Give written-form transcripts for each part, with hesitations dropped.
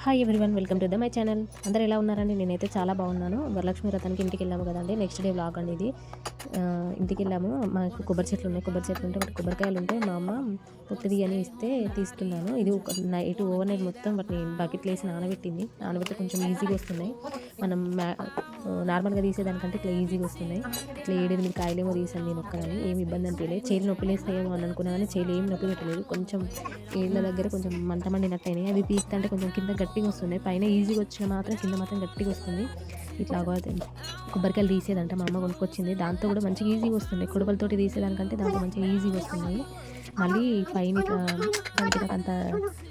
Hi everyone, welcome to my channel. అందరూ ఎలా ఉన్నారండి? నేనైతే చాలా బాగున్నాను. వరలక్ష్మి వ్రతానికి ఇంటికి వెళ్ళాము కదండి. నెక్స్ట్ డే వ్లాగ్ అండి ఇది. ఇంటికి వెళ్ళాము. మాకు కొబ్బరి చెట్లు ఉన్నాయి. కొబ్బరి చెట్లు ఉంటే వాటి కొబ్బరికాయలు ఉంటే మా అమ్మ పొట్టిది అని ఇస్తే తీస్తున్నాను. ఇది ఒక నైట్ ఓవర్ నైట్ మొత్తం వాటిని బకెట్లో వేసి నానబెట్టింది. నానబెట్టి కొంచెం ఈజీగా వస్తున్నాయి. మనం నార్మల్గా తీసేదానికంటే ఇట్లా ఈజీగా వస్తున్నాయి. ఇట్లా 7-8 కాయలేమో తీసాను నేను ఒక్కదాన్ని. ఏమి ఇబ్బంది అనిపించలేదు. చేలు నొప్పి లేస్తాయేమో అని అనుకున్నా కానీ చేలు ఏం నొప్పి పెట్టలేదు. కొంచెం ఏళ్ళ దగ్గర కొంచెం మంట మండినట్టు అయినాయి. అవి పీక్ అంటే కొంచెం కింద గట్టిగా వస్తున్నాయి. పైన ఈజీగా వచ్చిన మాత్రం కింద మాత్రం గట్టిగా వస్తుంది. ఇట్లా కొబ్బరికాయలు తీసేదంటే మా అమ్మ కొనుక్కొచ్చింది. దాంతో కూడా మంచిగా ఈజీగా వస్తున్నాయి. కొడవలతోటి తీసేదానికంటే దాంతో మంచిగా ఈజీగా వస్తున్నాయి. మళ్ళీ పైన ఇట్లా దానికి నాకు అంత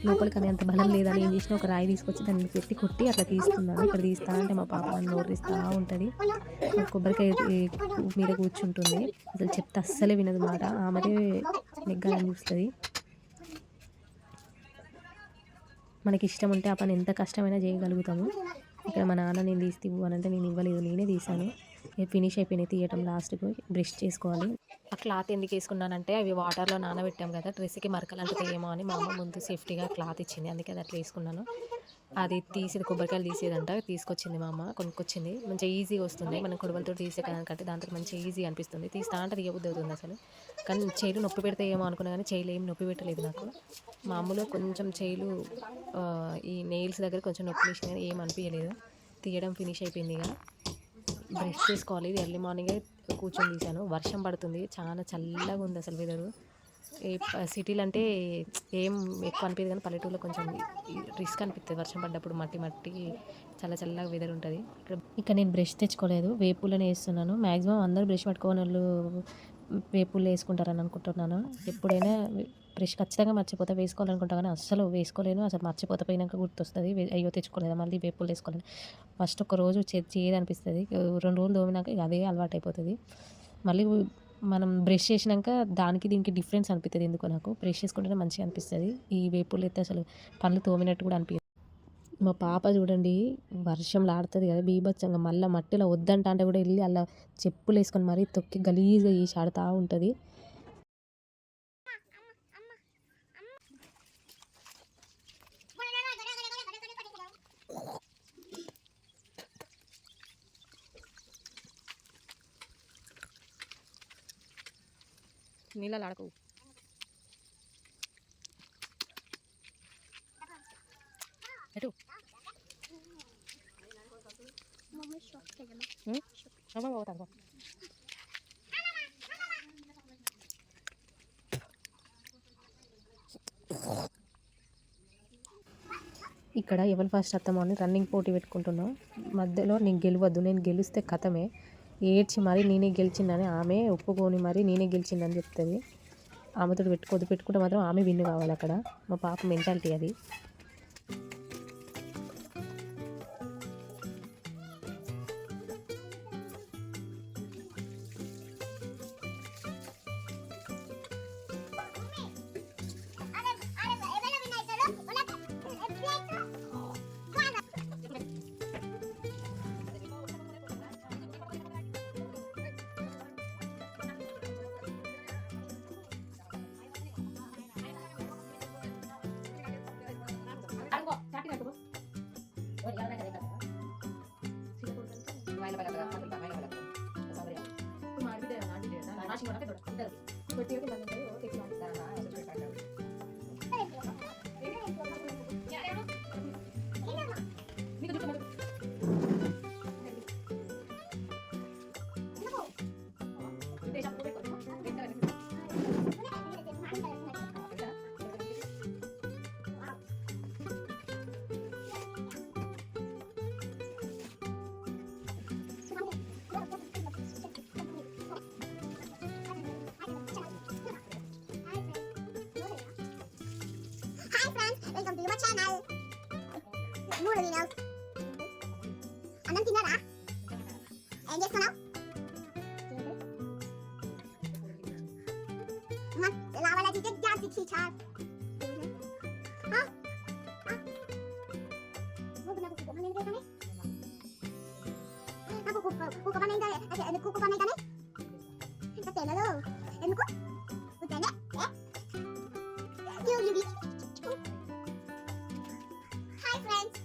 లోపలికి అది అంత బలం లేదని ఏం చేసినా ఒక రాయి తీసుకొచ్చి దాన్ని పెట్టి కొట్టి అట్లా తీస్తున్నాను. ఇక్కడ తీస్తా అంటే మా పాప నన్ను నోరిస్తూ ఉంటుంది. కొబ్బరికాయ మీద కూర్చుంటుంది. అసలు చెప్తే అస్సలే వినదు మాట. ఆమెదే నెగ్గాలని చూస్తుంది. మనకి ఇష్టం ఉంటే ఆ పని ఎంత కష్టమైనా చేయగలుగుతాము. ఇక్కడ మా నాన్న నేను తీసి ఇవ్వు అని అంటే నేను ఇవ్వలేదు, నేనే తీసాను. ఫినిష్ అయిపోయినాయి తీయటం. లాస్ట్కు బ్రష్ చేసుకోవాలి. ఆ క్లాత్ ఎందుకు వేసుకున్నానంటే అవి వాటర్లో నానబెట్టాం కదా, డ్రెస్కి మరకలు అంటుతాయేమో అని మా అమ్మ ముందు సేఫ్టీగా క్లాత్ ఇచ్చింది. అందుకే అది అట్లా వేసుకున్నాను. అది తీసేది కొబ్బరికాయలు తీసేదంట, తీసుకొచ్చింది మా అమ్మ, కొనుక్కొచ్చింది. మంచిగా ఈజీగా వస్తుంది. మనం కొడవలతో తీసే కంటే దాంతో మంచిగా ఈజీ అనిపిస్తుంది. తీస్తా అంటే తీయబుద్ధి అవుతుంది అసలు. కానీ చేయిలు నొప్పి పెడితే ఏమో అనుకున్నా కానీ చేయిలు ఏం నొప్పి పెట్టలేదు నాకు. మామూలుగా కొంచెం చేయిలు ఈ నెయిల్స్ దగ్గర కొంచెం నొప్పి వేసిన కానీ ఏం అనిపించలేదు. తీయడం ఫినిష్ అయిపోయింది. ఇక బ్రష్ చేసుకోవాలి. ఇది ఎర్లీ మార్నింగే కూర్చొని తీసాను. వర్షం పడుతుంది, చాలా చల్లగా ఉంది అసలు వెదరు. సిటీలు అంటే ఏం ఎక్కువ అనిపించదు కానీ పల్లెటూరులో కొంచెం రిస్క్ అనిపిస్తుంది. వర్షం పడ్డప్పుడు మట్టి మట్టి చాలా చల్లగా వెదర్ ఉంటుంది. ఇక్కడ నేను బ్రష్ తెచ్చుకోలేదు, వేపులని వేస్తున్నాను. మ్యాక్సిమం అందరూ బ్రష్ పట్టుకోని వాళ్ళు వేపులు వేసుకుంటారని అనుకుంటున్నాను. ఎప్పుడైనా బ్రష్ ఖచ్చితంగా మర్చిపోతా, వేసుకోవాలనుకుంటా కానీ అస్సలు వేసుకోలేను. అసలు మర్చిపోతా, పోయినాక గుర్తొస్తుంది అయ్యో తెచ్చుకోలేదు మళ్ళీ వేపులు వేసుకోలేదు. ఫస్ట్ ఒక రోజు చేయదు అనిపిస్తుంది. 2 రోజులు తోమినాక ఇక అదే అలవాటు అయిపోతుంది. మళ్ళీ మనం బ్రష్ చేసినాక దానికి దీనికి డిఫరెన్స్ అనిపిస్తుంది. ఎందుకో నాకు బ్రష్ చేసుకుంటేనే మంచిగా అనిపిస్తుంది. ఈ వేపులు అయితే అసలు పళ్ళు తోమినట్టు కూడా అనిపిస్తుంది. మా పాప చూడండి, వర్షంలో ఆడుతుంది కదా బీభత్సంగా, మళ్ళీ మట్టిలో వద్దంట అంటే కూడా వెళ్ళి అలా చెప్పులు వేసుకొని మరీ తొక్కి గలీజ్గా ఈసి ఆడుతూ ఉంటుంది. నీళ్ళలో ఆడకు. ఎటు పోతాను. ఇక్కడ ఎవరు ఫస్ట్ వస్తామో అని రన్నింగ్ పోటీ పెట్టుకుంటున్నాం. మధ్యలో నేను గెలవద్దు, నేను గెలిస్తే కథమే. ఏడ్చి మరీ నేనే గెలిచిందని ఆమె ఒప్పుకొని మరీ నేనే గెలిచిందని చెప్తుంది. ఆమెతో పెట్టుకుంటే మాత్రం ఆమె విన్ను కావాలి. అక్కడ మా పాప మెంటాలిటీ అది. Welcome to my channel. More videos. అన్నం తిన్నారా? ఏం చేస్తున్నావు? లావాలా చికెన్ జాతి చిచార్. Hi friends.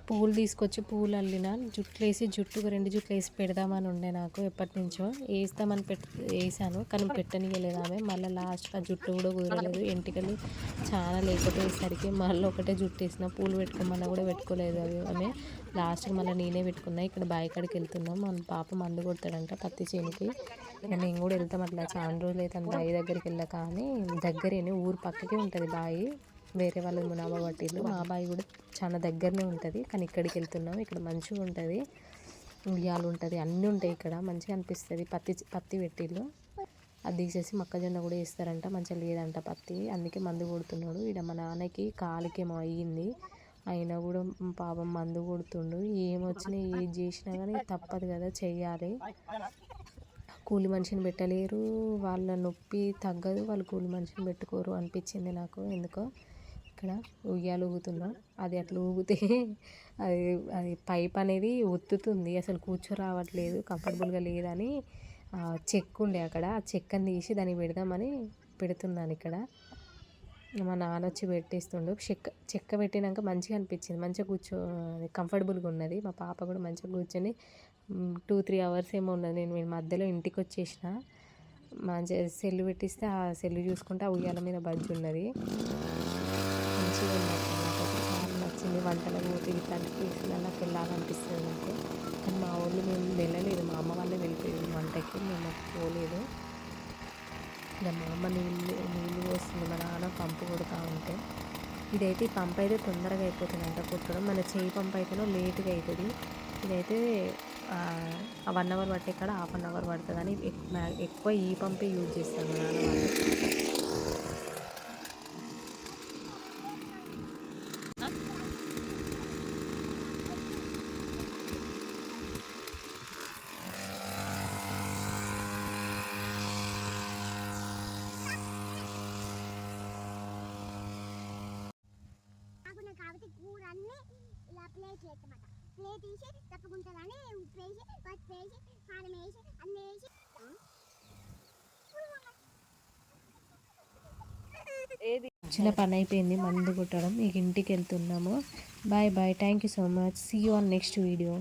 పూలు తీసుకొచ్చి పూలు అల్లిన జుట్లేసి జుట్టుకు 2 జుట్లు వేసి పెడదామని ఉండే నాకు ఎప్పటి నుంచో వేస్తామని వేసాను కానీ పెట్టనియలేదు ఆమె. మళ్ళీ లాస్ట్ ఆ జుట్టు కూడా కుదరలేదు, ఎంటికలు చాలా లేకపోయేసరికి మళ్ళీ ఒకటే జుట్టు వేసిన. పూలు పెట్టుకోమన్నా కూడా పెట్టుకోలేదు అవి ఆమె. లాస్ట్కి మళ్ళీ నేనే పెట్టుకున్నా. ఇక్కడ బావి కాడికి వెళ్తున్నాం, మన పాప మందు కొడతాడంట పత్తి చేనికి. ఇక నేను కూడా వెళ్తాం. అట్లా చాలా రోజులు అయితే బావి దగ్గరికి వెళ్ళక, కానీ దగ్గరేనే ఊరు పక్కకే ఉంటుంది బావి. వేరే వాళ్ళ మునాబా పట్టిల్లు, మా బావి కూడా చాలా దగ్గరనే ఉంటుంది. కానీ ఇక్కడికి వెళ్తున్నాం. ఇక్కడ మంచిగా ఉంటుంది, ఉయ్యాలు ఉంటుంది, అన్నీ ఉంటాయి ఇక్కడ. మంచిగా అనిపిస్తుంది. పత్తి పెట్టిళ్ళు, అది తీసేసి మొక్కజొన్న కూడా వేస్తారంట. మంచిగా లేదంట పత్తి, అందుకే మందు కొడుతున్నాడు. ఇక్కడ మా నాన్నకి కాలుకేమో అయ్యింది, అయినా కూడా పాపం మందు కొడుతుండు. ఏమొచ్చినా ఏది చేసినా కానీ తప్పదు కదా, చెయ్యాలి. కూలి మనిషిని పెట్టలేరు, వాళ్ళ నొప్పి తగ్గదు, వాళ్ళు కూలి మనిషిని పెట్టుకోరు అనిపించింది నాకు ఎందుకో. ఇక్కడ ఉయ్యాలు ఊగుతున్నాం, అది అట్లా ఊగితే అది అది పైప్ అనేది ఒత్తుతుంది, అసలు కూర్చోరావట్లేదు, కంఫర్టబుల్గా లేదని చెక్క ఉండే అక్కడ, ఆ చెక్కని తీసి దానికి పెడదామని పెడుతున్నాను. ఇక్కడ మా నాన్న వచ్చి పెట్టేస్తుండు. చెక్క పెట్టినాక మంచిగా అనిపించింది, మంచిగా కంఫర్టబుల్గా ఉన్నది. మా పాప కూడా మంచిగా కూర్చొని 2-3 అవర్స్ ఏమో ఉన్నది. నేను మధ్యలో ఇంటికి వచ్చేసిన, మంచిగా సెల్లు పెట్టిస్తే ఆ సెల్లు చూసుకుంటే ఆ ఉయ్యాల మీద బజ్జి ఉన్నది. మంచిగా ఉన్నట్టు నాకైతే చాలా నచ్చింది. వంటలకు పోతే ఇట్లాంటి ప్లేస్లలో నాకు వెళ్ళాలనిపిస్తుంది నాకు. కానీ మా ఊళ్ళు మేము వెళ్ళలేదు, మా అమ్మ వాళ్ళే వెళ్ళిపోయింది వంటకి, మేము పోలేదు. ఇక మా అమ్మ నీళ్ళు పోస్తుంది, మా నాన్న పంపు కొడుతూ ఉంటే. ఇదైతే ఈ పంపు అయితే తొందరగా అయిపోతుంది అంట కుట్టడం. మన చేయి పంపు అయితేనో లేట్గా అవుతుంది. ఇదైతే 1 అవర్ పట్టే కాడ 1/2 అవర్ పడుతుంది అని ఎక్కువ ఈ పంపే యూజ్ చేస్తాను మా నాన్న వాళ్ళు. కాబట్టి కూరన్నీ ఇలా ప్లేట్ వేస్తామట. ప్లేట్ వేసి తప్పకుంటాలని ఉప్పు వేసి పసుపు వేసి కారం వేసి అన్నీ వేసి చిన్న పని అయిపోయింది, మందు కొట్టడం. ఇక ఇంటికి వెళ్తున్నాము. Bye bye, thank you so much, see you on next video.